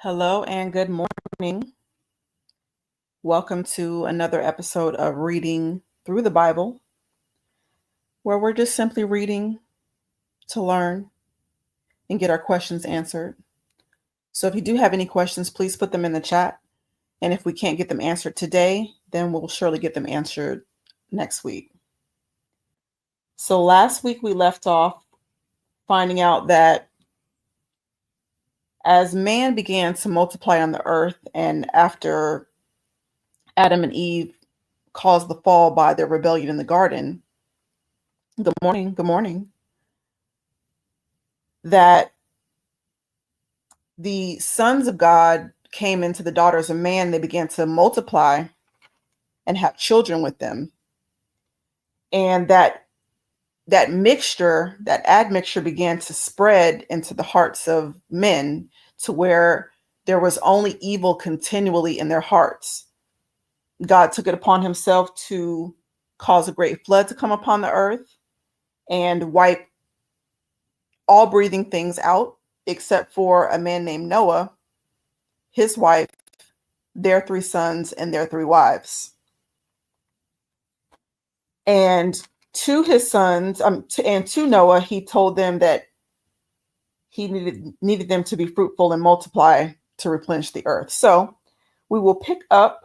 Hello and good morning. Welcome to another episode of Reading Through the Bible, where we're just simply reading to learn and get our questions answered. So if you do have any questions, please put them in the chat. And if we can't get them answered today, then we'll surely get them answered next week. So last week we left off finding out that as man began to multiply on the earth, and after Adam and Eve caused the fall by their rebellion in the garden, good morning, that the sons of God came into the daughters of man. They began to multiply and have children with them. And that admixture began to spread into the hearts of men, to where there was only evil continually in their hearts. God took it upon himself to cause a great flood to come upon the earth and wipe all breathing things out, except for a man named Noah, his wife, their 3 sons, and their 3 wives. And to his sons, and to Noah, he told them that he needed them to be fruitful and multiply to replenish the earth. So we will pick up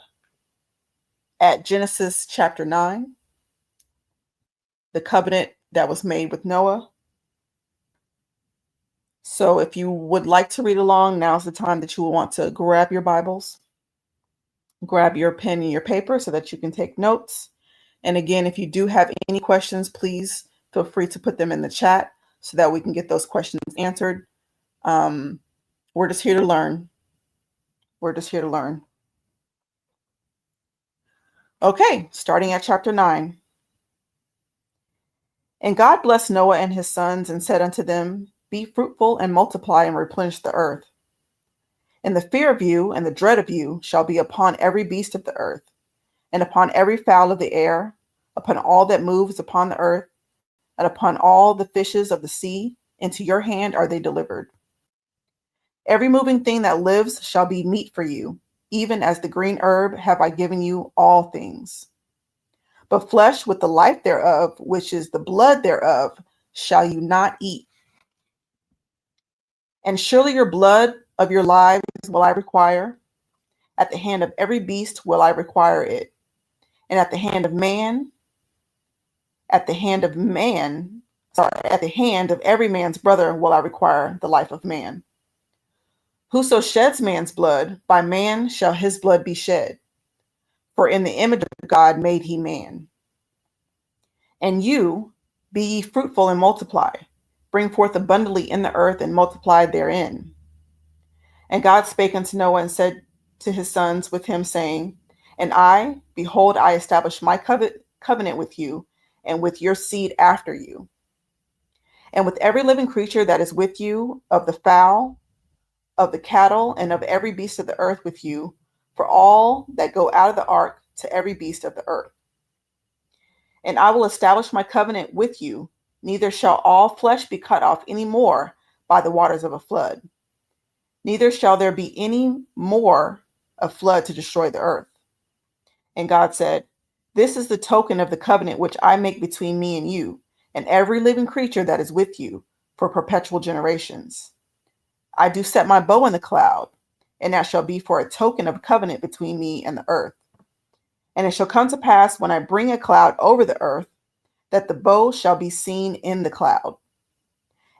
at Genesis chapter 9, the covenant that was made with Noah. So if you would like to read along, now's the time that you will want to grab your Bibles, grab your pen and your paper so that you can take notes. And again, if you do have any questions, please feel free to put them in the chat so that we can get those questions answered. We're just here to learn. Okay, starting at chapter 9. And God blessed Noah and his sons and said unto them, Be fruitful and multiply and replenish the earth. And the fear of you and the dread of you shall be upon every beast of the earth, and upon every fowl of the air, upon all that moves upon the earth, and upon all the fishes of the sea. Into your hand are they delivered. Every moving thing that lives shall be meat for you, even as the green herb have I given you all things. But flesh with the life thereof, which is the blood thereof, shall you not eat. And surely your blood of your lives will I require. At the hand of every beast will I require it. And at the hand of every man's brother will I require the life of man. Whoso sheds man's blood, by man shall his blood be shed. For in the image of God made he man. And you, be ye fruitful and multiply. Bring forth abundantly in the earth and multiply therein. And God spake unto Noah and said to his sons with him, saying, And I, behold, I establish my covenant with you and with your seed after you, and with every living creature that is with you, of the fowl, of the cattle, and of every beast of the earth with you, for all that go out of the ark, to every beast of the earth. And I will establish my covenant with you, neither shall all flesh be cut off any more by the waters of a flood, neither shall there be any more a flood to destroy the earth. And God said, This is the token of the covenant which I make between me and you, and every living creature that is with you, for perpetual generations. I do set my bow in the cloud, and that shall be for a token of covenant between me and the earth. And it shall come to pass, when I bring a cloud over the earth, that the bow shall be seen in the cloud.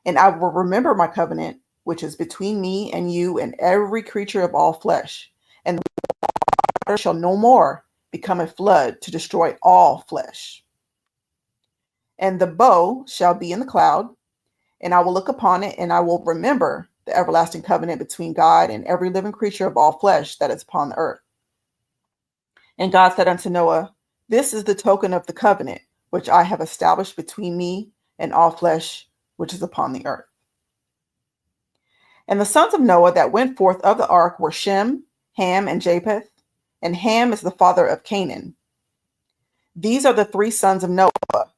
And I will remember my covenant, which is between me and you and every creature of all flesh. And the water shall no more become a flood to destroy all flesh. And the bow shall be in the cloud, and I will look upon it, and I will remember the everlasting covenant between God and every living creature of all flesh that is upon the earth. And God said unto Noah, This is the token of the covenant which I have established between me and all flesh which is upon the earth. And the sons of Noah that went forth of the ark were Shem, Ham, and Japheth. And Ham is the father of Canaan. These are the 3 sons of Noah,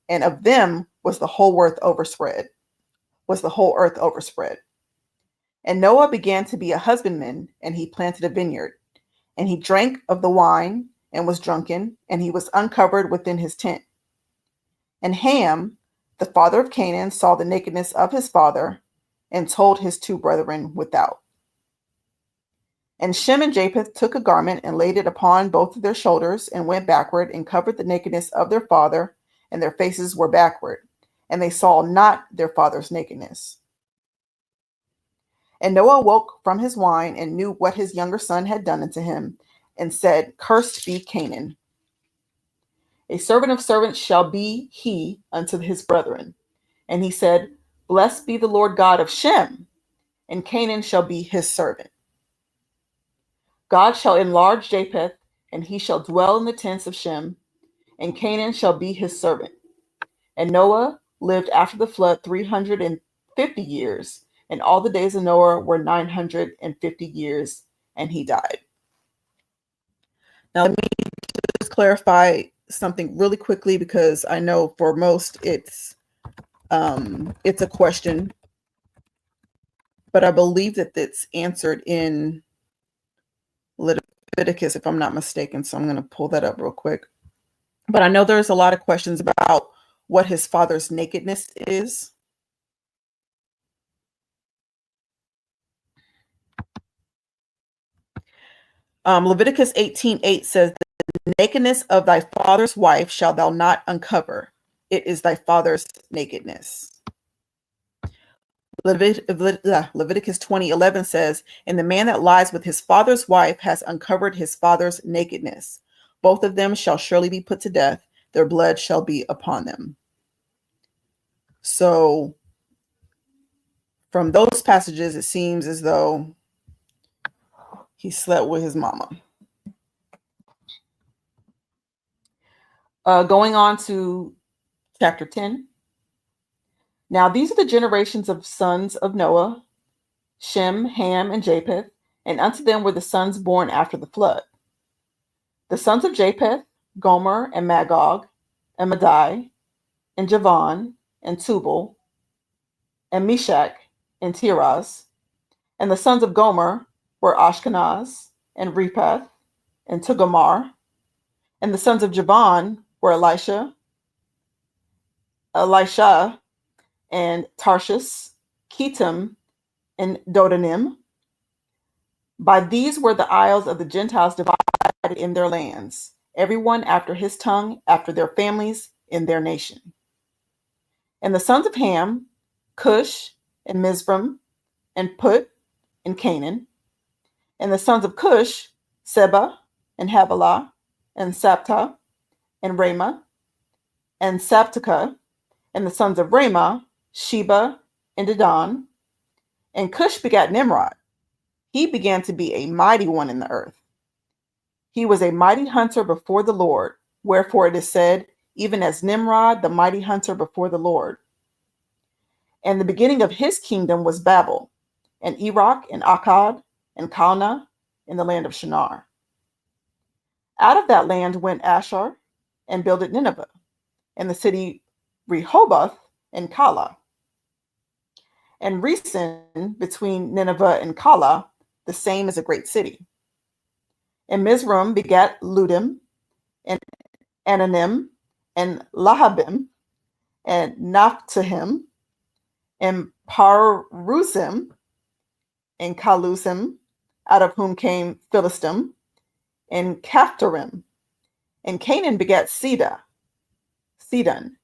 and of them was the whole earth overspread. And Noah began to be a husbandman, and he planted a vineyard. And he drank of the wine, and was drunken, and he was uncovered within his tent. And Ham, the father of Canaan, saw the nakedness of his father, and told his two brethren without. And Shem and Japheth took a garment and laid it upon both of their shoulders, and went backward, and covered the nakedness of their father, and their faces were backward, and they saw not their father's nakedness. And Noah awoke from his wine, and knew what his younger son had done unto him, and said, Cursed be Canaan. A servant of servants shall be he unto his brethren. And he said, Blessed be the Lord God of Shem, and Canaan shall be his servant. God shall enlarge Japheth, and he shall dwell in the tents of Shem, and Canaan shall be his servant. And Noah lived after the flood 350 years, and all the days of Noah were 950 years, and he died. Now, let me just clarify something really quickly, because I know for most it's a question, but I believe that it's answered in Leviticus, if I'm not mistaken. So I'm going to pull that up real quick. But I know there's a lot of questions about what his father's nakedness is. Leviticus 18:8 says, The nakedness of thy father's wife shalt thou not uncover. It is thy father's nakedness. Leviticus 20:11 says, And the man that lies with his father's wife has uncovered his father's nakedness. Both of them shall surely be put to death. Their blood shall be upon them. So from those passages, it seems as though he slept with his mama. Going on to chapter 10. Now these are the generations of sons of Noah, Shem, Ham, and Japheth, and unto them were the sons born after the flood. The sons of Japheth, Gomer, and Magog, and Madai, and Javan, and Tubal, and Meshach, and Tiras. And the sons of Gomer were Ashkenaz, and Rephath, and Togarmah. And the sons of Javan were Elisha, and Tarshish, Kittim, and Dodanim. By these were the isles of the Gentiles divided in their lands, every one after his tongue, after their families, in their nation. And the sons of Ham, Cush, and Mizraim, and Put, and Canaan. And the sons of Cush, Seba, and Havilah, and Sapta, and Ramah, and Saptakah. And the sons of Ramah, Sheba, and Dedan. And Cush begat Nimrod. He began to be a mighty one in the earth. He was a mighty hunter before the Lord, wherefore it is said, even as Nimrod, the mighty hunter before the Lord. And the beginning of his kingdom was Babel, and Erech, and Akkad, and Calneh, in the land of Shinar. Out of that land went Ashur, and builded Nineveh, and the city Rehoboth, and Calah. And Resen, between Nineveh and Calah, the same is a great city. And Mizraim begat Ludim, and Ananim, and Lahabim, and Naphtahim, and Parusim, and Calusim, out of whom came Philistim, and Caphtorim. And Canaan begat Sidon,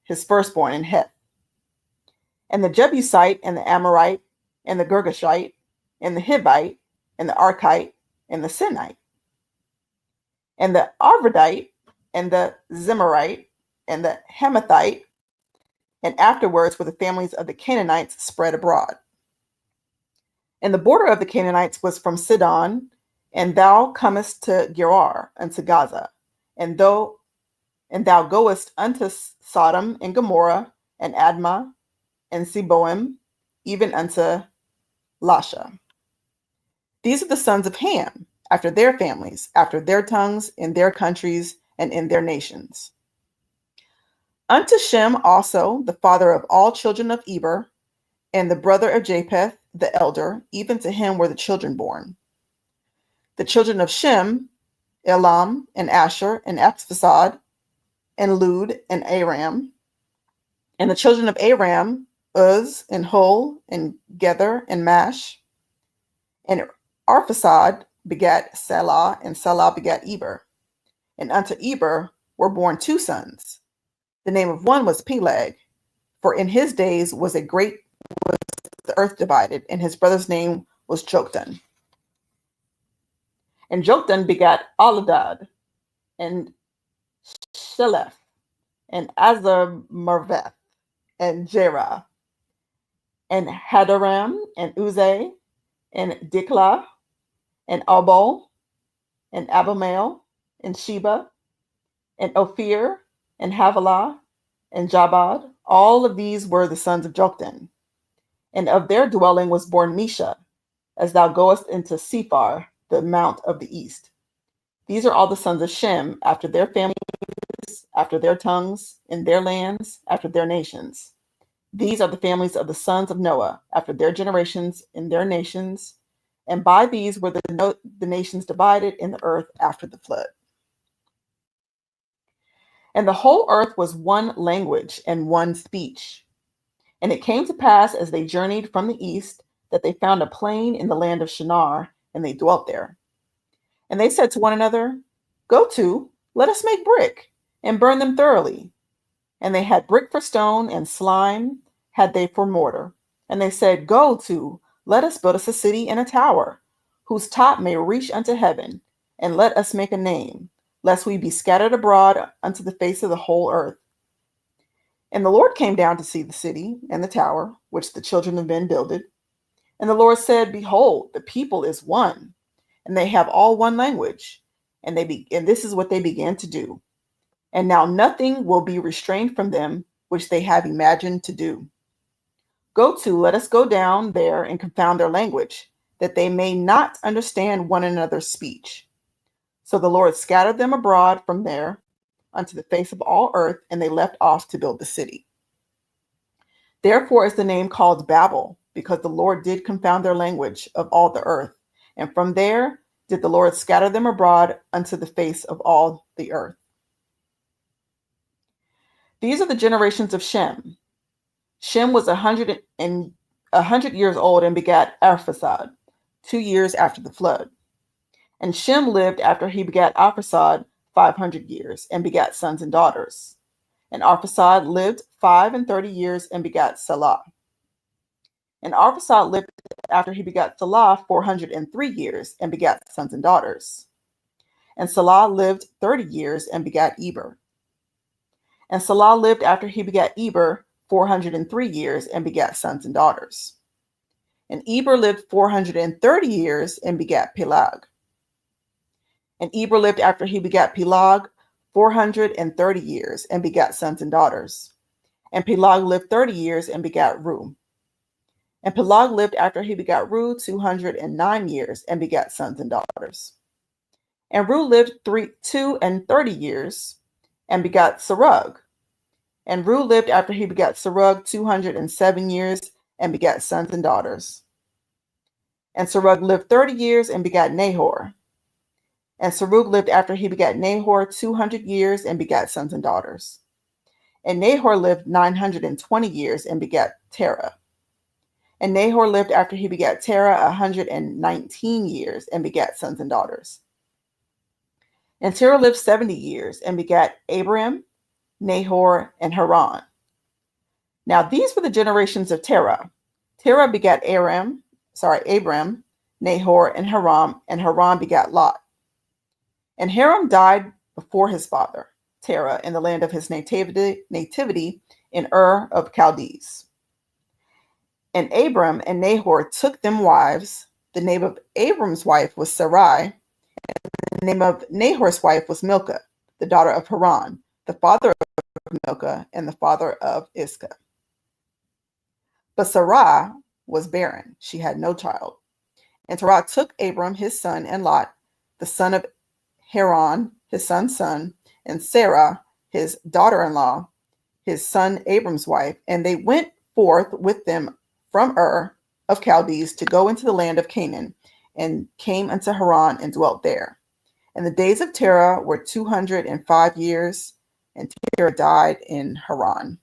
his firstborn, in Heth. And the Jebusite, and the Amorite, and the Girgashite, and the Hivite, and the Arkite, and the Sinite, and the Arvadite, and the Zemarite, and the Hamathite, and afterwards were the families of the Canaanites spread abroad. And the border of the Canaanites was from Sidon, and thou comest to Gerar unto Gaza, and thou goest unto Sodom and Gomorrah, and Admah, and Zeboim, even unto Lasha. These are the sons of Ham, after their families, after their tongues, in their countries, and in their nations. Unto Shem also, the father of all children of Eber, and the brother of Japheth, the elder, even to him were the children born. The children of Shem, Elam, and Asher, and Arphaxad, and Lud, and Aram. And the children of Aram, Uz, and Hul, and Gether, and Mash. And Arphaxad begat Salah, and Salah begat Eber. And unto Eber were born two sons. The name of one was Peleg, for in his days was the earth divided, and his brother's name was Joktan. And Joktan begat Aladad, and Shelef, and Azarmaveth, and Jerah, and Hadaram, and Uzai, and Diklah, and Abol, and Abimael, and Sheba, and Ophir, and Havilah, and Jabad. All of these were the sons of Joktan. And of their dwelling was born Misha, as thou goest into Sephar, the mount of the east. These are all the sons of Shem, after their families, after their tongues, in their lands, after their nations. These are the families of the sons of Noah, after their generations, in their nations. And by these were the nations divided in the earth after the flood. And the whole earth was one language and one speech. And it came to pass as they journeyed from the east that they found a plain in the land of Shinar, and they dwelt there. And they said to one another, Go to, let us make brick, and burn them thoroughly. And they had brick for stone, and slime had they for mortar. And they said, Go to, let us build us a city and a tower, whose top may reach unto heaven, and let us make a name, lest we be scattered abroad unto the face of the whole earth. And the Lord came down to see the city and the tower, which the children of men builded. And the Lord said, Behold, the people is one, and they have all one language. And this is what they began to do. And now nothing will be restrained from them, which they have imagined to do. Go to, let us go down there and confound their language, that they may not understand one another's speech. So the Lord scattered them abroad from there unto the face of all earth, and they left off to build the city. Therefore is the name called Babel, because the Lord did confound their language of all the earth. And from there did the Lord scatter them abroad unto the face of all the earth. These are the generations of Shem. Shem was 100 years old and begat Arphaxad 2 years after the flood. And Shem lived after he begat Arphaxad 500 years and begat sons and daughters. And Arphaxad lived 35 years and begat Salah. And Arphaxad lived after he begat Salah 403 years and begat sons and daughters. And Salah lived 30 years and begat Eber. And Salah lived after he begat Eber 403 years and begat sons and daughters. And Eber lived 430 years and begat Peleg. And Eber lived after he begat Peleg 430 years and begat sons and daughters. And Peleg lived 30 years and begat Reu. And Peleg lived after he begat Reu 209 years and begat sons and daughters. And Reu lived 230 years and begat Serug. And Reu lived after he begat Serug 207 years and begat sons and daughters. And Serug lived 30 years and begat Nahor. And Serug lived after he begat Nahor 200 years and begat sons and daughters. And Nahor lived 920 years and begat Terah. And Nahor lived after he begat Terah 119 years and begat sons and daughters. And Terah lived 70 years and begat Abraham, Nahor, and Haran. Now these were the generations of Terah. Terah begat Abram, Nahor, and Haran begat Lot. And Haran died before his father, Terah, in the land of his nativity in Ur of Chaldees. And Abram and Nahor took them wives. The name of Abram's wife was Sarai, and the name of Nahor's wife was Milcah, the daughter of Haran, the father of Milcah and the father of Iscah. But Sarai was barren, she had no child. And Terah took Abram his son and Lot, the son of Haran, his son's son, and Sarah, his daughter-in-law, his son Abram's wife, and they went forth with them from Ur of Chaldees to go into the land of Canaan, and came unto Haran and dwelt there. And the days of Terah were 205 years, and Terah died in Haran.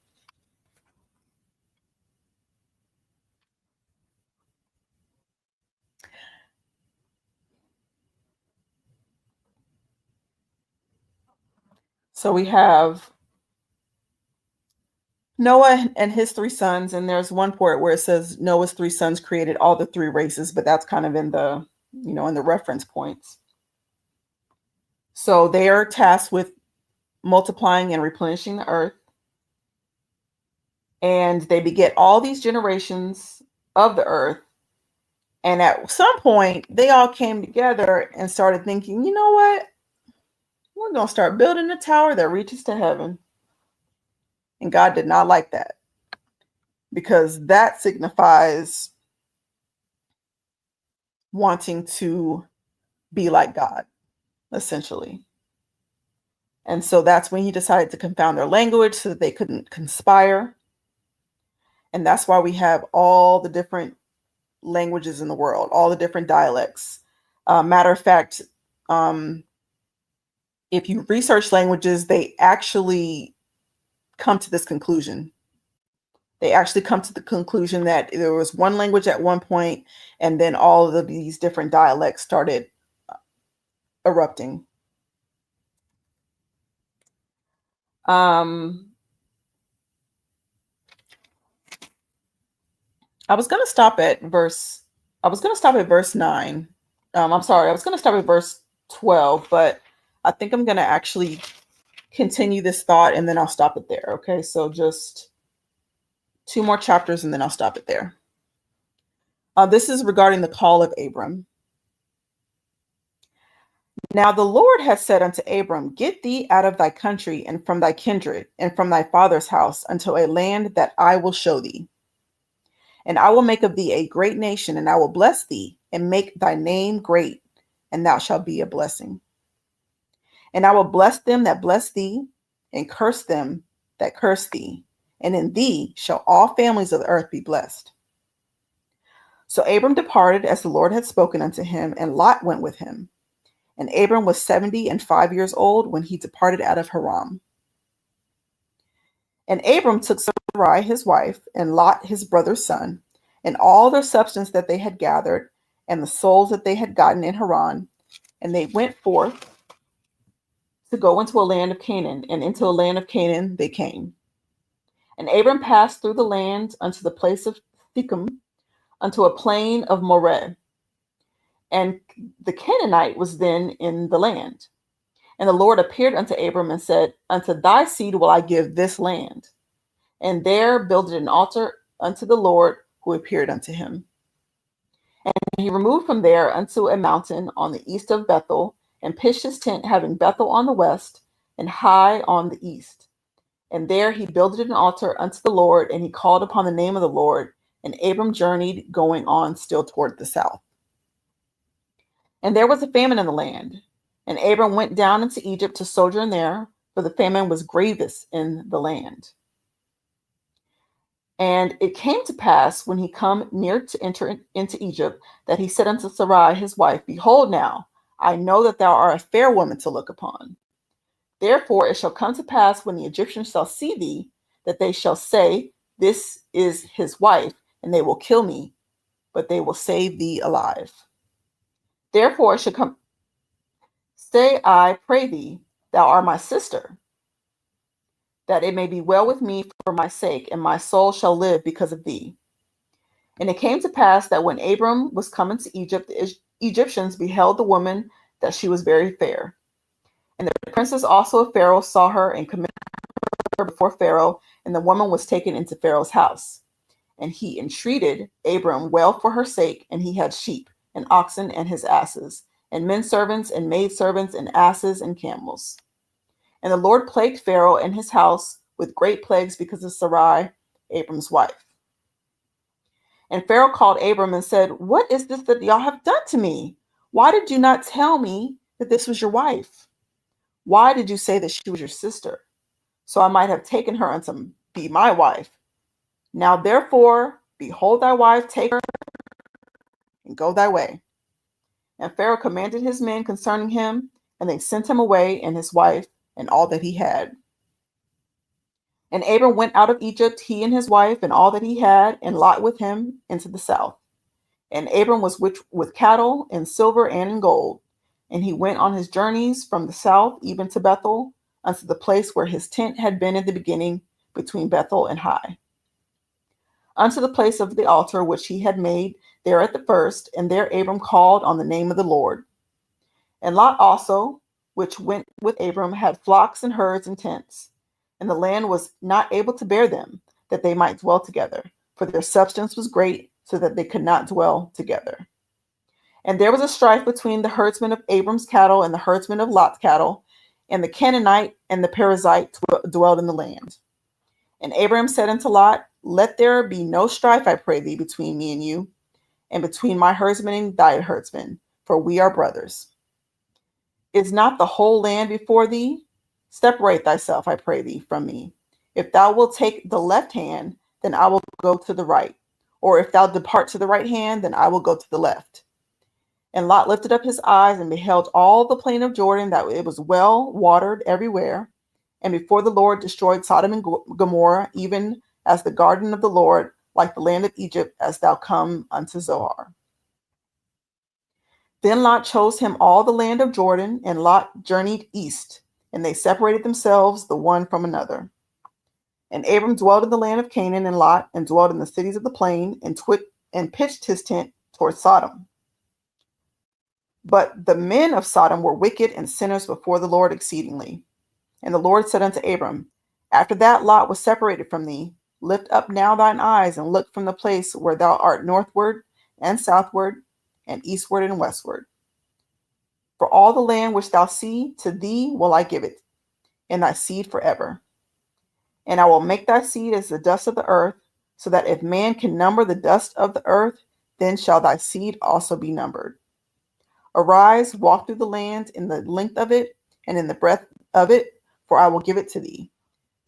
So we have Noah and his three sons, and there's one part where it says Noah's three sons created all the three races, but that's kind of in the, in the reference points. So they are tasked with multiplying and replenishing the earth, and they beget all these generations of the earth. And at some point, they all came together and started thinking, you know what? We're going to start building a tower that reaches to heaven. And God did not like that, because that signifies wanting to be like God, essentially. And so that's when he decided to confound their language so that they couldn't conspire. And that's why we have all the different languages in the world, all the different dialects. Matter of fact, if you research languages, they actually come to this conclusion. They actually come to the conclusion that there was one language at one point, and then all of these different dialects started erupting. I was going to stop at verse 9. I'm sorry, I was going to start at verse 12, but I think I'm going to actually continue this thought and then I'll stop it there. Okay, so just 2 more chapters and then I'll stop it there. This is regarding the call of Abram. Now the Lord has said unto Abram, get thee out of thy country and from thy kindred and from thy father's house unto a land that I will show thee. And I will make of thee a great nation, and I will bless thee and make thy name great, and thou shalt be a blessing. And I will bless them that bless thee, and curse them that curse thee. And in thee shall all families of the earth be blessed. So Abram departed as the Lord had spoken unto him, and Lot went with him. And Abram was 75 years old when he departed out of Haran. And Abram took Sarai his wife, and Lot his brother's son, and all their substance that they had gathered, and the souls that they had gotten in Haran, and they went forth to go into a land of Canaan, and into a land of Canaan they came. And Abram passed through the land unto the place of Thecum, unto a plain of Moreh. And the Canaanite was then in the land. And the Lord appeared unto Abram and said, unto thy seed will I give this land. And there builded an altar unto the Lord who appeared unto him. And he removed from there unto a mountain on the east of Bethel, and pitched his tent, having Bethel on the west, and Hai on the east. And there he builded an altar unto the Lord, and he called upon the name of the Lord. And Abram journeyed, going on still toward the south. And there was a famine in the land. And Abram went down into Egypt to sojourn there, for the famine was grievous in the land. And it came to pass, when he come near to enter into Egypt, that he said unto Sarai his wife, behold now, I know that thou art a fair woman to look upon. Therefore it shall come to pass, when the Egyptians shall see thee, that they shall say, this is his wife, and they will kill me, but they will save thee alive. Therefore it shall come, say, I pray thee, thou art my sister, that it may be well with me for my sake, and my soul shall live because of thee. And it came to pass that when Abram was come into Egypt, the Egyptians beheld the woman, that she was very fair. And the princes also of Pharaoh saw her, and committed her before Pharaoh, and the woman was taken into Pharaoh's house. And he entreated Abram well for her sake, and he had sheep, and oxen, and his asses, and men servants, and maid servants, and asses, and camels. And the Lord plagued Pharaoh and his house with great plagues because of Sarai, Abram's wife. And Pharaoh called Abram and said, what is this that y'all have done to me? Why did you not tell me that this was your wife? Why did you say that she was your sister? So I might have taken her unto be my wife. Now therefore, behold thy wife, take her and go thy way. And Pharaoh commanded his men concerning him, and they sent him away and his wife and all that he had. And Abram went out of Egypt, he and his wife and all that he had, and Lot with him into the south. And Abram was with cattle and silver and in gold. And he went on his journeys from the south even to Bethel, unto the place where his tent had been in the beginning, between Bethel and Hai, unto the place of the altar which he had made there at the first. And there Abram called on the name of the Lord. And Lot also, which went with Abram, had flocks and herds and tents. And the land was not able to bear them, that they might dwell together, for their substance was great, so that they could not dwell together. And there was a strife between the herdsmen of Abram's cattle and the herdsmen of Lot's cattle, and the Canaanite and the Perizzite dwelled in the land. And Abram said unto Lot, Let there be no strife, I pray thee, between me and you, and between my herdsmen and thy herdsmen, for we are brothers. Is not the whole land before thee? Separate thyself, I pray thee, from me. If thou wilt take the left hand, then I will go to the right. Or if thou depart to the right hand, then I will go to the left. And Lot lifted up his eyes and beheld all the plain of Jordan, that it was well watered everywhere. And before the Lord destroyed Sodom and Gomorrah, even as the garden of the Lord, like the land of Egypt, as thou come unto Zoar. Then Lot chose him all the land of Jordan, and Lot journeyed east, and they separated themselves the one from another. And Abram dwelt in the land of Canaan, and Lot, and dwelt in the cities of the plain, and pitched his tent toward Sodom. But the men of Sodom were wicked and sinners before the Lord exceedingly. And the Lord said unto Abram, After that Lot was separated from thee, lift up now thine eyes, and look from the place where thou art northward and southward, and eastward and westward. For all the land which thou see, to thee will I give it, and thy seed forever. And I will make thy seed as the dust of the earth, so that if man can number the dust of the earth, then shall thy seed also be numbered. Arise, walk through the land in the length of it, and in the breadth of it, for I will give it to thee.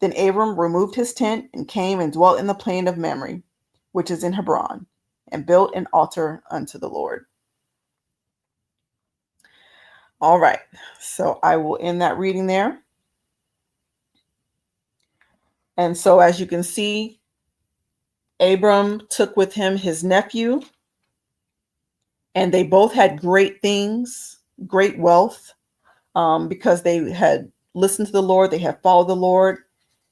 Then Abram removed his tent, and came and dwelt in the plain of Mamre, which is in Hebron, and built an altar unto the Lord. All right, so I will end that reading there. And so as you can see, Abram took with him his nephew, and they both had great things, great wealth, because they had listened to the Lord, they had followed the Lord,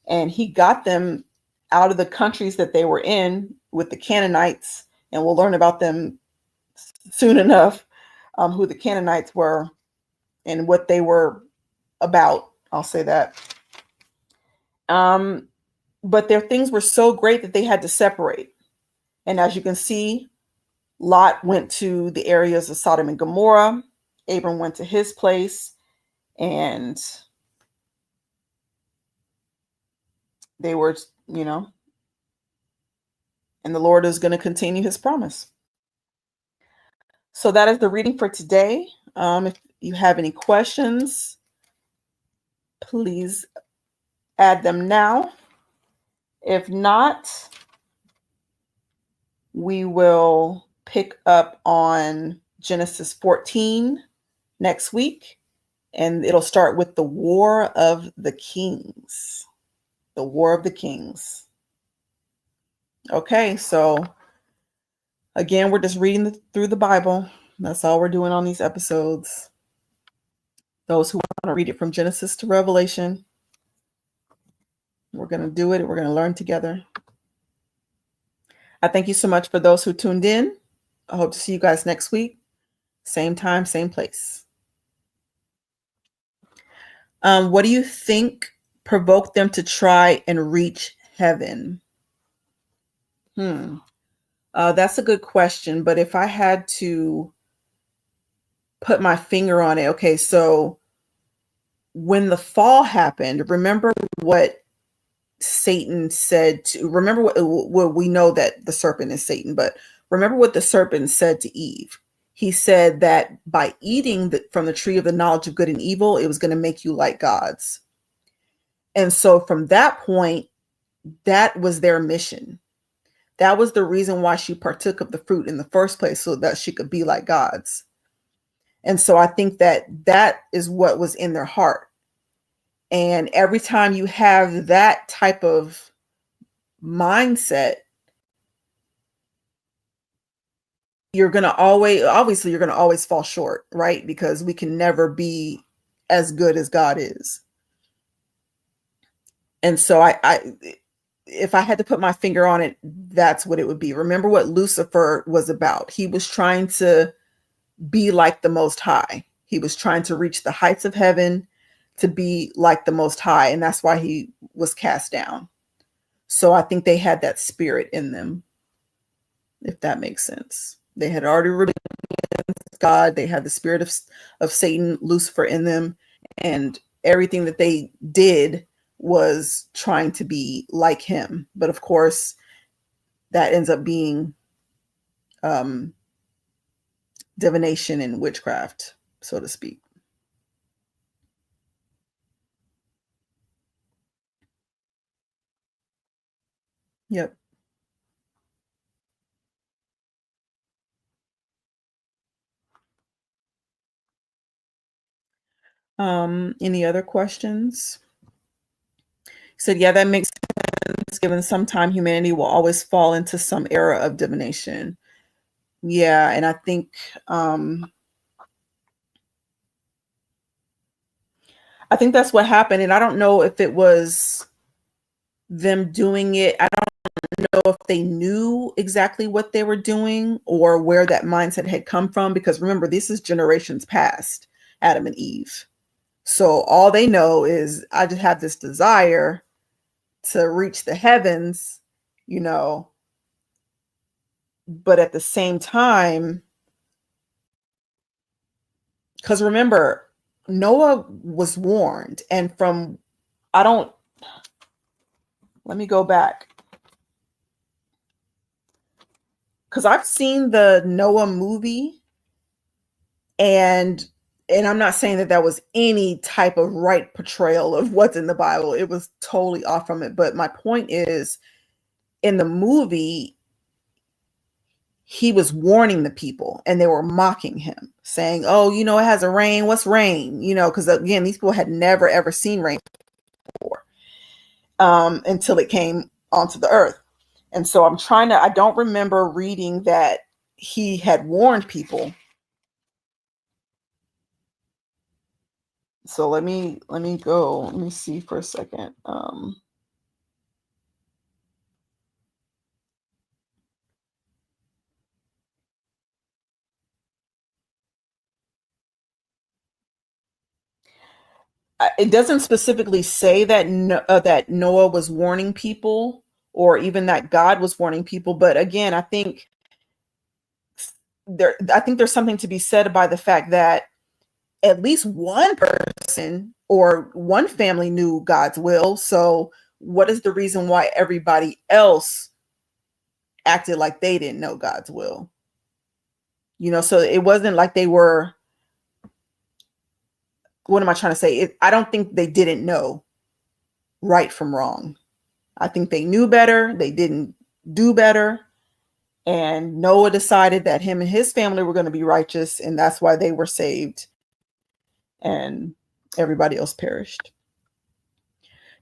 and he got them out of the countries that they were in with the Canaanites, and we'll learn about them soon enough, who the Canaanites were and what they were about. I'll say that. But their things were so great that they had to separate. And as you can see, Lot went to the areas of Sodom and Gomorrah. Abram went to his place, and they were, and the Lord is going to continue his promise. So that is the reading for today. If you have any questions, please add them now. If not, we will pick up on Genesis 14 next week, and it'll start with the War of the Kings. The War of the Kings. Okay, so again, we're just reading through the Bible. That's all we're doing on these episodes. Those who want to read it from Genesis to Revelation, we're going to do it. We're going to learn together. I thank you so much for those who tuned in. I hope to see you guys next week. Same time, same place. What do you think provoked them to try and reach heaven? That's a good question. But if I had to put my finger on it, okay, so when the fall happened, remember what Satan said remember what we know, that the serpent is Satan, but remember what the serpent said to Eve. He said that by eating from the tree of the knowledge of good and evil, it was going to make you like gods. And so from that point, that was their mission. That was the reason why she partook of the fruit in the first place, so that she could be like gods. And so I think that that is what was in their heart. And every time you have that type of mindset, you're going to always, obviously, you're going to always fall short, right? Because we can never be as good as God is. And so if I had to put my finger on it, that's what it would be. Remember what Lucifer was about. He was trying to be like the Most High. He was trying to reach the heights of heaven, to be like the Most High. And that's why he was cast down. So I think they had that spirit in them, if that makes sense. They had already rebelled against God. They had the spirit of Satan, Lucifer, in them. And everything that they did was trying to be like him. But of course, that ends up being divination and witchcraft, so to speak. Yep. Any other questions? He said, yeah, that makes sense. Given some time, humanity will always fall into some era of divination. Yeah, and I think that's what happened. And I don't know if it was them doing it. I don't know if they knew exactly what they were doing or where that mindset had come from, because remember, this is generations past Adam and Eve. So all they know is, I just have this desire to reach the heavens, you know, but at the same time, because remember, Noah was warned. And from, I don't, let me go back, because I've seen the Noah movie, and I'm not saying that that was any type of right portrayal of what's in the Bible. It was totally off from it. But my point is, in the movie, he was warning the people and they were mocking him, saying, oh, you know, it has a rain. What's rain? You know, because again, these people had never, ever seen rain before, until it came onto the earth. And so I don't remember reading that he had warned people. So let me see for a second. It doesn't specifically say that that Noah was warning people, or even that God was warning people. But again, I think there's something to be said by the fact that at least one person or one family knew God's will. So what is the reason why everybody else acted like they didn't know God's will? You know, so it wasn't like they were, what am I trying to say? I don't think they didn't know right from wrong. I think they knew better. They didn't do better. And Noah decided that him and his family were going to be righteous, and that's why they were saved, and everybody else perished.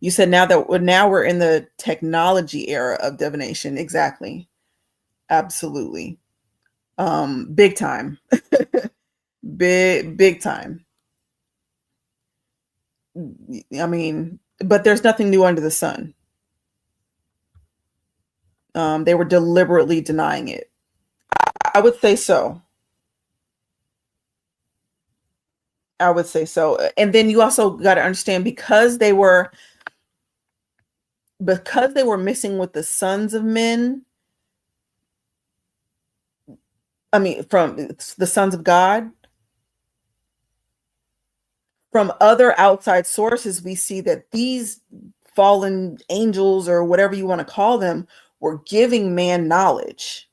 You said now we're in the technology era of divination. Exactly. Absolutely. Big time. Big time. I mean, but there's nothing new under the sun. They were deliberately denying it. I would say so. I would say so. And then you also got to understand, because they were mixing with the sons of men, I mean, from the sons of God, from other outside sources, we see that these fallen angels, or whatever you want to call them, were giving man knowledge.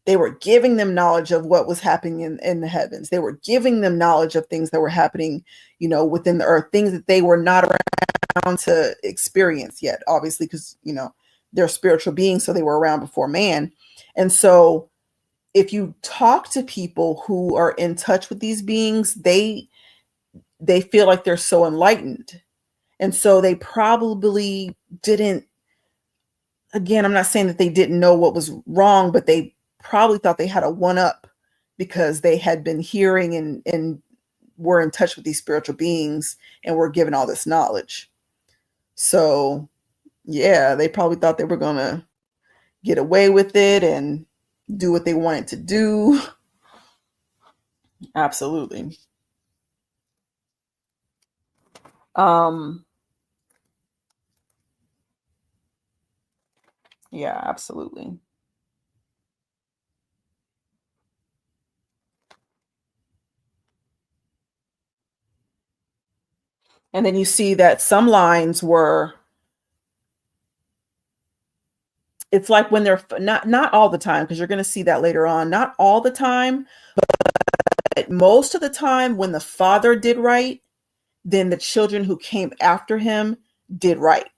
They were giving them knowledge of what was happening in the heavens. They were giving them knowledge of things that were happening, you know, within the earth, things that they were not around to experience yet, obviously, because, you know, they're spiritual beings, so they were around before man. And so if you talk to people who are in touch with these beings, they feel like they're so enlightened. And so they probably didn't, again, I'm not saying that they didn't know what was wrong, but they probably thought they had a one up because they had been hearing and were in touch with these spiritual beings and were given all this knowledge. So yeah, they probably thought they were going to get away with it and do what they wanted to do. Absolutely. Um, yeah, absolutely. And then you see that some lines were, it's like when they're not all the time, because you're going to see that later on, not all the time, but most of the time when the father did right, then the children who came after him did right.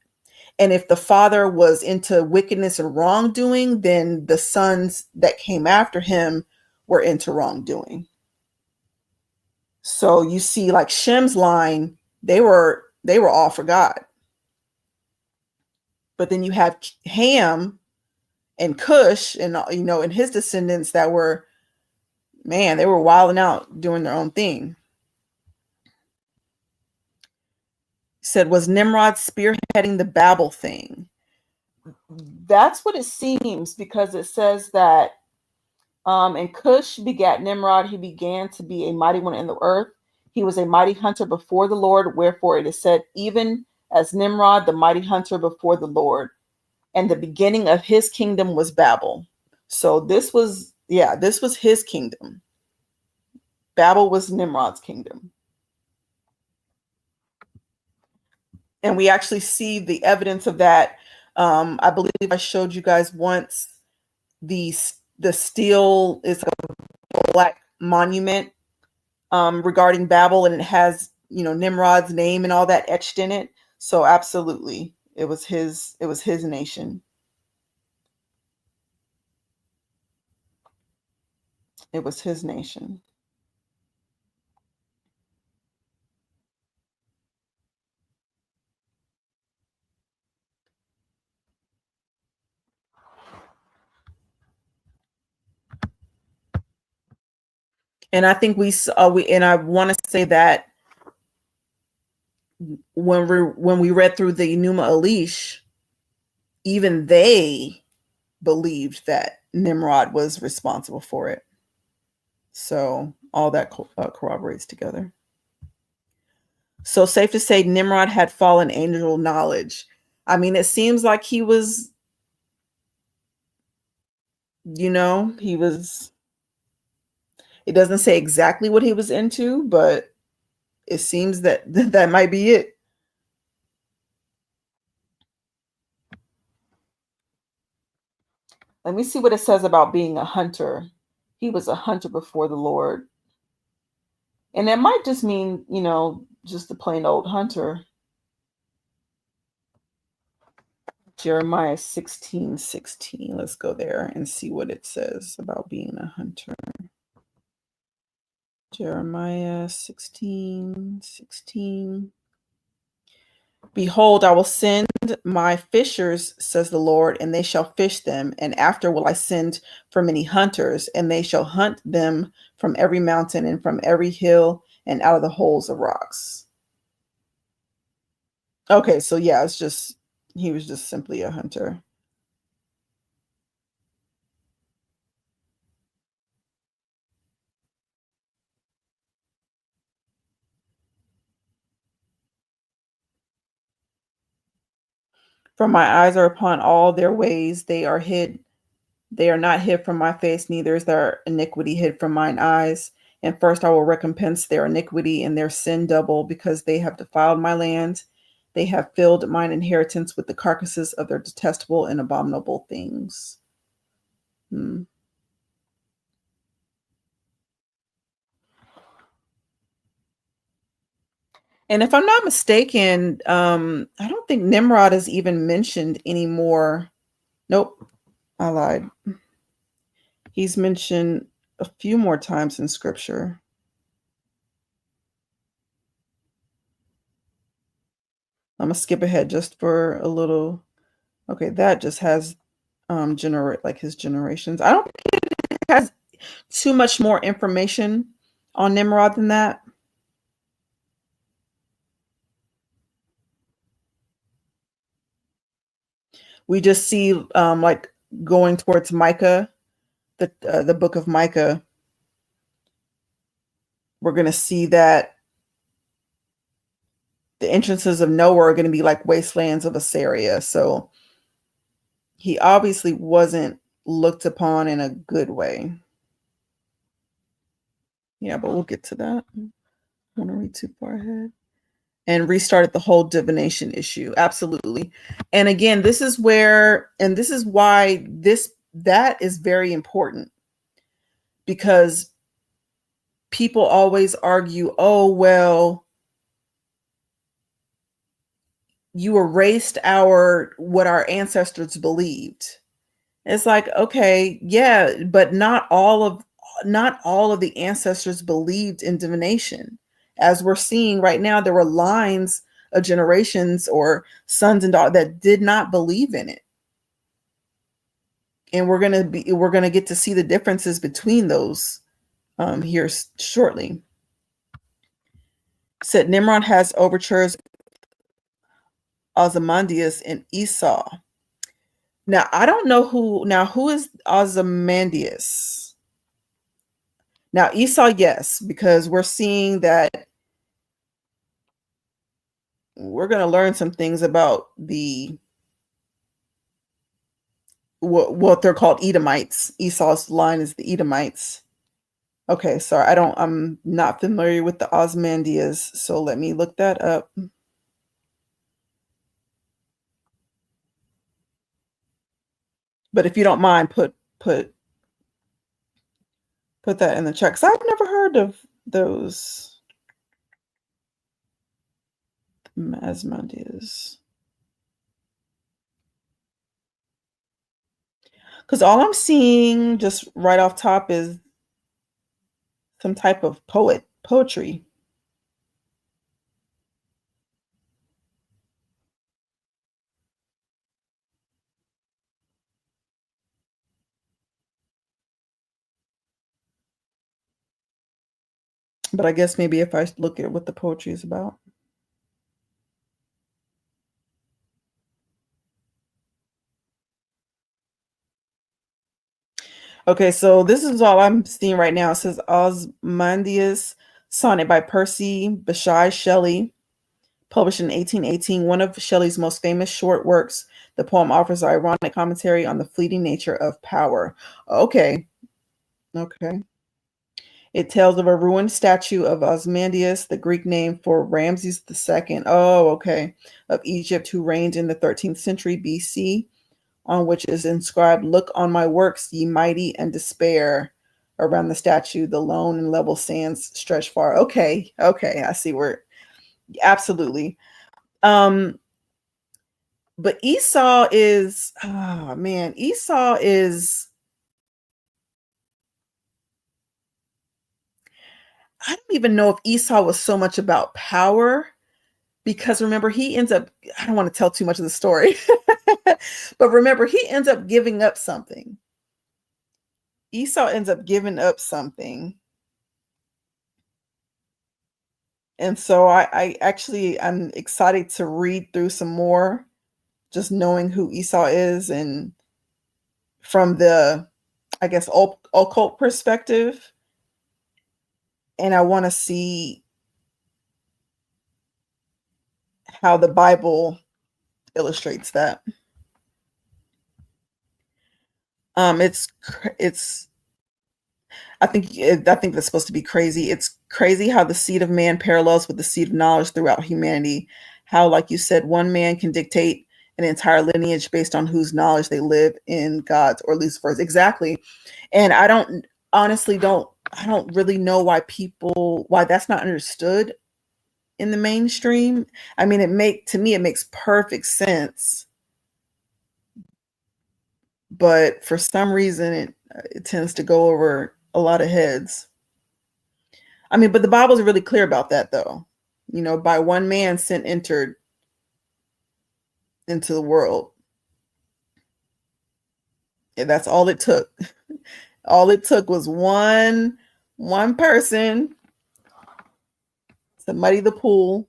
And if the father was into wickedness and wrongdoing, then the sons that came after him were into wrongdoing. So you see, like Shem's line, they were all for God. But then you have Ham and Cush and and his descendants that were, man, they were wilding out doing their own thing. Said, was Nimrod spearheading the Babel thing? That's what it seems, because it says that and Cush begat Nimrod. He began to be a mighty one in the earth. He was a mighty hunter before the Lord. Wherefore it is said, even as Nimrod, the mighty hunter before the Lord. And the beginning of his kingdom was Babel. So this was his kingdom. Babel was Nimrod's kingdom. And we actually see the evidence of that. I believe I showed you guys once the steel is a black monument regarding Babel, and it has Nimrod's name and all that etched in it. So absolutely, it was his nation. It was his nation. And I think and I want to say that when we read through the Enuma Elish, even they believed that Nimrod was responsible for it. So all that corroborates together. So safe to say Nimrod had fallen angel knowledge. I mean, it seems like he was, he was, it doesn't say exactly what he was into, but it seems that that might be it. Let me see what it says about being a hunter. He was a hunter before the Lord. And that might just mean, just a plain old hunter. Jeremiah 16:16. Let's go there and see what it says about being a hunter. Jeremiah 16:16. Behold, I will send my fishers, says the Lord, and they shall fish them. And after will I send for many hunters, and they shall hunt them from every mountain and from every hill and out of the holes of rocks. Okay, so yeah, he was just simply a hunter. For my eyes are upon all their ways, they are hid. They are not hid from my face, neither is their iniquity hid from mine eyes. And first I will recompense their iniquity and their sin double, because they have defiled my land. They have filled mine inheritance with the carcasses of their detestable and abominable things. Hmm. And if I'm not mistaken, I don't think Nimrod is even mentioned anymore Nope, I lied. He's mentioned a few more times in scripture. I'm gonna skip ahead just for a little. Okay, that just has generate like his generations. I don't think it has too much more information on Nimrod than that. We just see like going towards Micah, the book of Micah. We're gonna see that the entrances of Noah are going to be like wastelands of Assyria. So he obviously wasn't looked upon in a good way. Yeah, but we'll get to that. I don't want to read too far ahead. And restarted the whole divination issue. Absolutely. And again, this is where, and this is why that is very important, because people always argue, oh, well, you erased what our ancestors believed. It's like, okay, yeah, but not all of the ancestors believed in divination. As we're seeing right now, there were lines of generations or sons and daughters that did not believe in it. And we're gonna get to see the differences between those here shortly. Said Nimrod has overtures Ozymandias and Esau. Now I don't know who is Ozymandias. Now Esau, yes, because we're seeing that we're going to learn some things about what they're called Edomites. Esau's line is the Edomites. Okay, sorry, I'm not familiar with the Osmandias, so let me look that up. But if you don't mind, put that in the chat, 'cause I've never heard of those Asmandias. Because all I'm seeing just right off top is some type of poetry. But I guess maybe if I look at what the poetry is about. Okay, so this is all I'm seeing right now. It says Osmandius, sonnet by Percy Bysshe Shelley, published in 1818, one of Shelley's most famous short works. The poem offers an ironic commentary on the fleeting nature of power. Okay, okay. It tells of a ruined statue of Osmandius, the Greek name for Ramses II. Oh, okay, of Egypt, who reigned in the 13th century BC, on which is inscribed, "Look on my works, ye mighty, and despair." Around the statue, the lone and level sands stretch far. Okay, okay, I see where, absolutely. Um, but Esau is, oh man, Esau is, I don't even know if Esau was so much about power, because remember, he ends up, I don't want to tell too much of the story, but remember, he ends up giving up something. Esau ends up giving up something. And so I'm excited to read through some more, just knowing who Esau is, and from the, I guess, occult perspective. And I want to see how the Bible illustrates that. It's I think that's supposed to be crazy. It's crazy how the seed of man parallels with the seed of knowledge throughout humanity. How, like you said, one man can dictate an entire lineage based on whose knowledge they live in God's or Lucifer's. Exactly. And I don't really know why that's not understood in the mainstream. I mean, to me it makes perfect sense. but for some reason it tends to go over a lot of heads. I mean, but the Bible's really clear about that, though. By one man sin entered into the world. And that's all it took. All it took was one person to muddy the pool.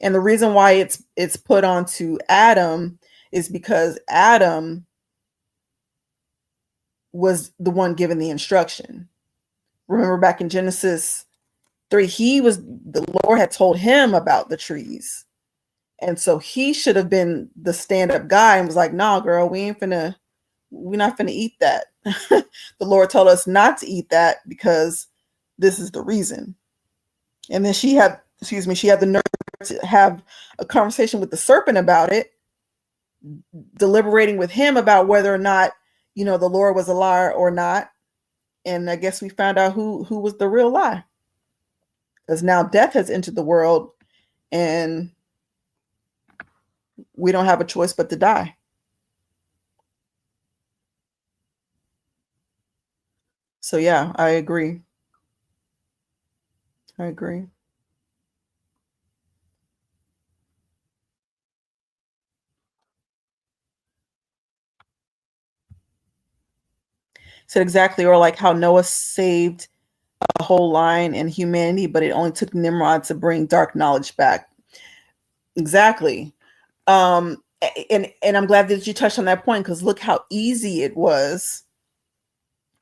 And the reason why it's put onto Adam is because Adam was the one given the instruction. Remember back in Genesis 3, the Lord had told him about the trees. And so he should have been the stand-up guy and was like, "Nah, girl, we're not finna eat that." The Lord told us not to eat that because this is the reason. And then she had the nerve to have a conversation with the serpent about it, deliberating with him about whether or not, the Lord was a liar or not. And I guess we found out who was the real lie. Because now death has entered the world and we don't have a choice but to die. So yeah, I agree. I agree. So exactly, or like how Noah saved a whole line and humanity, but it only took Nimrod to bring dark knowledge back. Exactly. And I'm glad that you touched on that point, because look how easy it was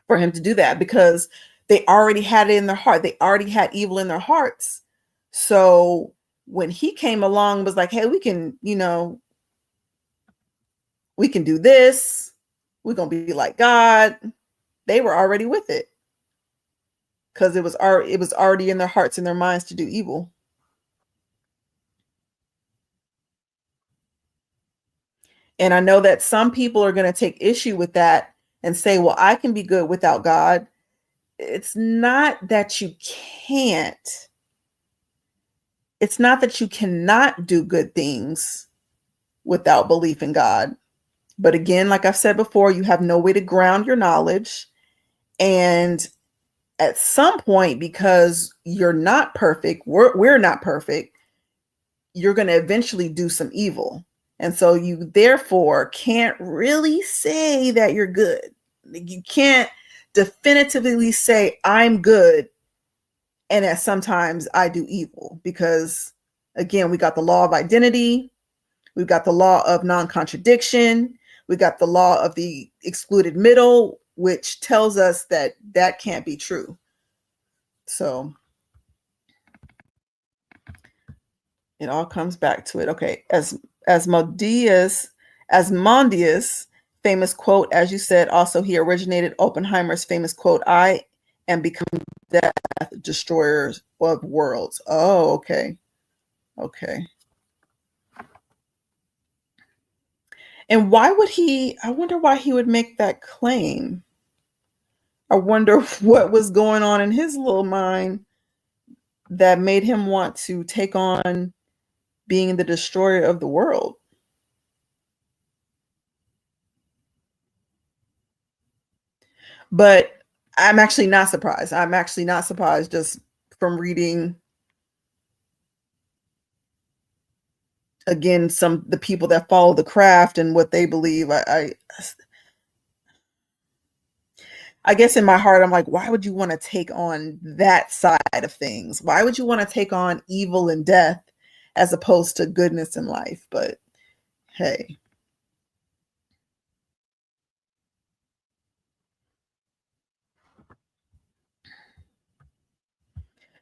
for him to do that, because they already had it in their heart. They already had evil in their hearts. So when he came along and was like, "Hey, we can do this. We're gonna be like God," they were already with it because it was already in their hearts and their minds to do evil. And I know that some people are going to take issue with that and say, "Well, I can be good without God." It's not that you can't. It's not that you cannot do good things without belief in God. But again, like I've said before, you have no way to ground your knowledge. And at some point, because you're not perfect, we're not perfect, you're going to eventually do some evil. And so you therefore can't really say that you're good. You can't definitively say I'm good and that sometimes I do evil, because again, we got the law of identity, we've got the law of non-contradiction, we got the law of the excluded middle, which tells us that that can't be true. So it all comes back to it. Okay, Asmodeus famous quote, as you said, also he originated Oppenheimer's famous quote, "I am become death, destroyer of worlds." Oh, okay. Okay. And I wonder why he would make that claim. I wonder what was going on in his little mind that made him want to take on being the destroyer of the world. But I'm actually not surprised. I'm actually not surprised just from reading again some the people that follow the craft and what they believe. I guess in my heart I'm like, why would you want to take on that side of things? Why would you want to take on evil and death as opposed to goodness in life? But hey,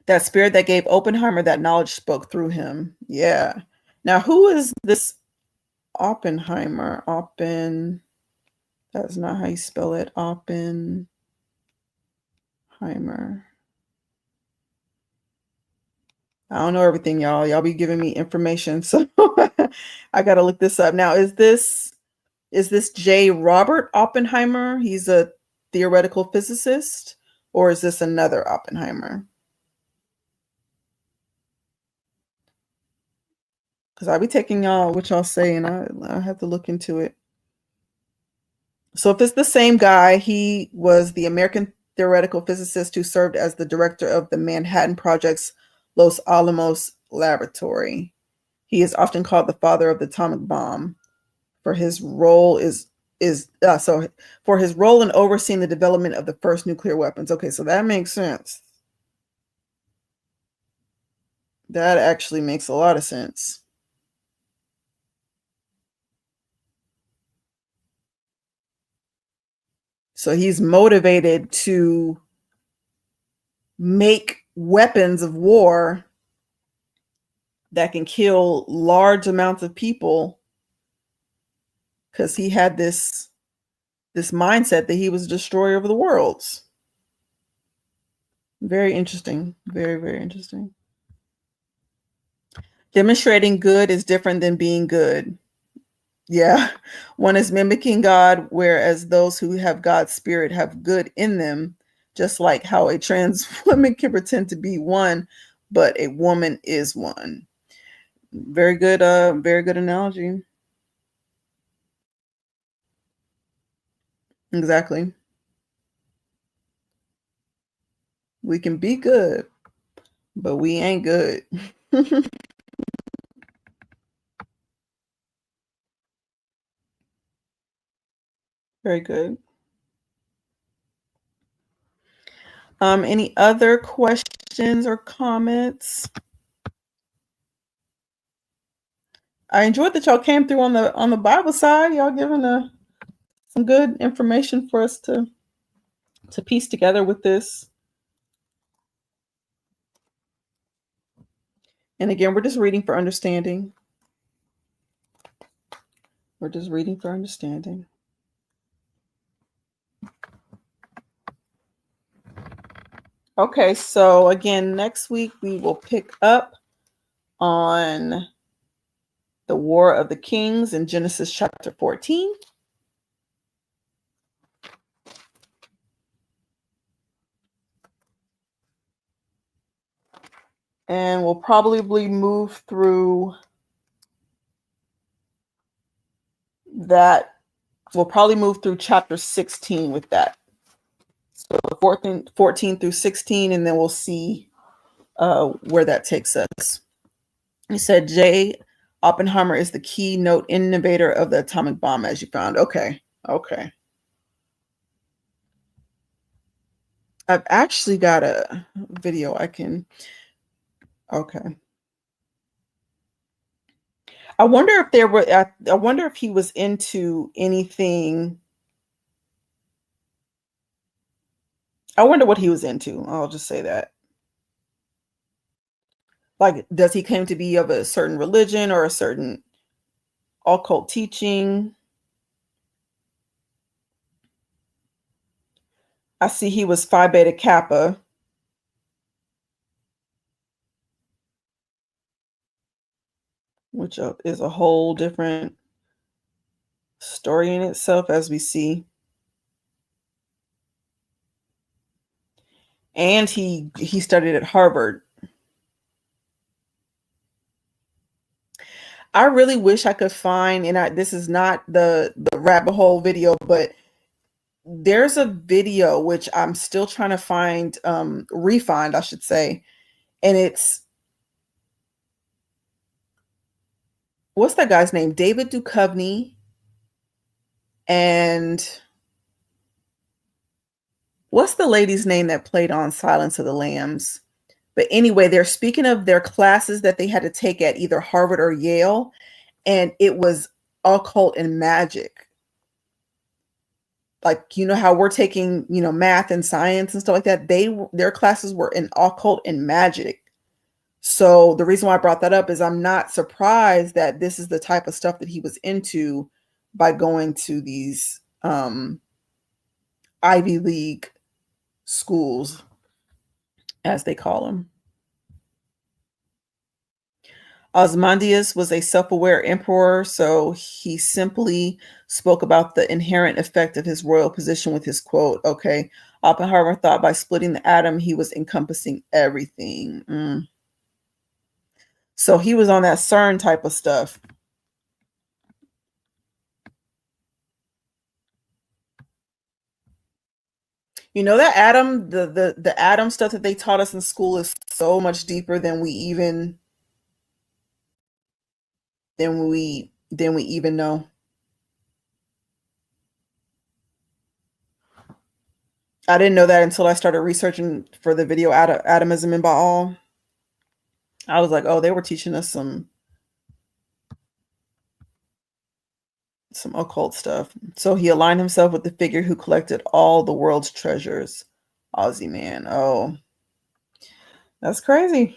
that spirit that gave Oppenheimer that knowledge spoke through him. Yeah. Now, who is this Oppenheimer? That's not how you spell it. Oppenheimer. I don't know everything, y'all. Y'all be giving me information, so I gotta look this up. Now, is this J. Robert Oppenheimer? He's a theoretical physicist, or is this another Oppenheimer? Because I'll be taking y'all what y'all say, and I have to look into it. So if it's the same guy, he was the American theoretical physicist who served as the director of the Manhattan Project's Los Alamos laboratory. He is often called the father of the atomic bomb for his role for his role in overseeing the development of the first nuclear weapons. Okay, so that makes sense. That actually makes a lot of sense. So he's motivated to make weapons of war that can kill large amounts of people because he had this mindset that he was a destroyer of the worlds. Very interesting. Very, very interesting. Demonstrating good is different than being good. Yeah. One is mimicking God, whereas those who have God's spirit have good in them, just like how a trans woman can pretend to be one, but a woman is one. Very good analogy. Exactly. We can be good, but we ain't good. Very good. Any other questions or comments? I enjoyed that y'all came through on the Bible side. Y'all giving some good information for us to piece together with this. And again, we're just reading for understanding. We're just reading for understanding. Okay, so again, next week we will pick up on the War of the Kings in Genesis chapter 14. And we'll probably move through that. We'll probably move through chapter 16 with that. So 14 through 16, and then we'll see where that takes us. He said J. Oppenheimer is the keynote innovator of the atomic bomb, as you found. Okay. Okay. I've actually got a video I can. Okay. I wonder if there were. I wonder if he was into anything. I wonder what he was into. I'll just say that. Like, does he claim to be of a certain religion or a certain occult teaching? I see he was Phi Beta Kappa, which is a whole different story in itself, as we see. And he studied at Harvard. I really wish I could find, and this is not the rabbit hole video, but there's a video which I'm still trying to find, refind, I should say, and it's what's that guy's name? David Duchovny, and what's the lady's name that played on Silence of the Lambs? But anyway, they're speaking of their classes that they had to take at either Harvard or Yale, and it was occult and magic. Like, you know how we're taking, math and science and stuff like that. Their classes were in occult and magic. So the reason why I brought that up is I'm not surprised that this is the type of stuff that he was into by going to these Ivy League schools, as they call them. Osmandius was a self-aware emperor, so he simply spoke about the inherent effect of his royal position with his quote, okay, Oppenheimer thought by splitting the atom, he was encompassing everything. So he was on that CERN type of stuff. You know that atom, the atom stuff that they taught us in school is so much deeper than we even know. I didn't know that until I started researching for the video atomism in Baal. I was like, oh, they were teaching us some occult stuff. So he aligned himself with the figure who collected all the world's treasures. Aussie man. Oh, that's crazy.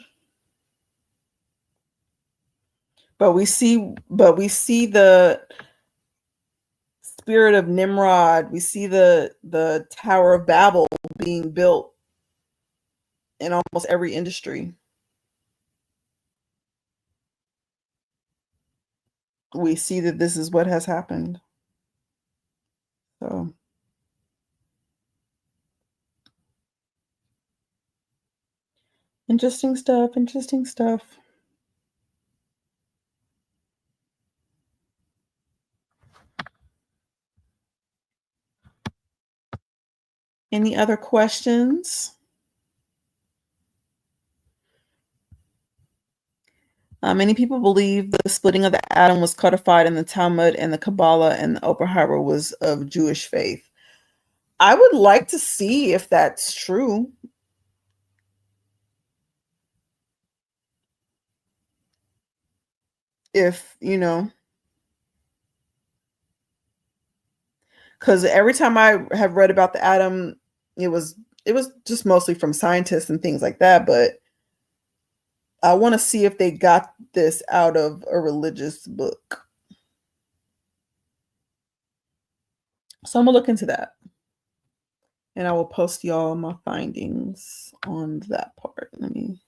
But we see the spirit of Nimrod. We see the Tower of Babel being built in almost every industry. We see that this is what has happened. So interesting stuff, interesting stuff. Any other questions? Many people believe the splitting of the atom was codified in the Talmud and the Kabbalah, and the Oppenheimer was of Jewish faith. I would like to see if that's true. If, because every time I have read about the atom, it was it was just mostly from scientists and things like that. But I want to see if they got this out of a religious book. So I'm gonna look into that, and I will post y'all my findings on that part. Let me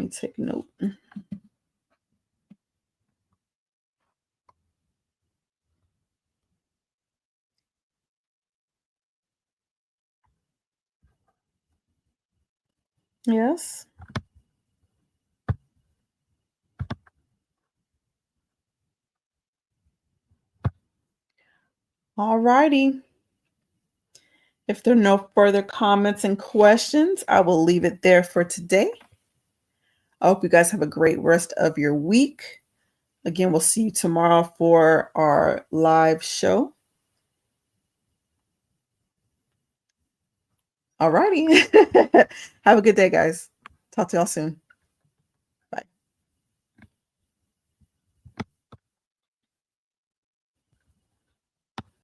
take note. Yes. All righty. If there are no further comments and questions, I will leave it there for today. I hope you guys have a great rest of your week. Again, we'll see you tomorrow for our live show. All righty. Have a good day, guys. Talk to y'all soon.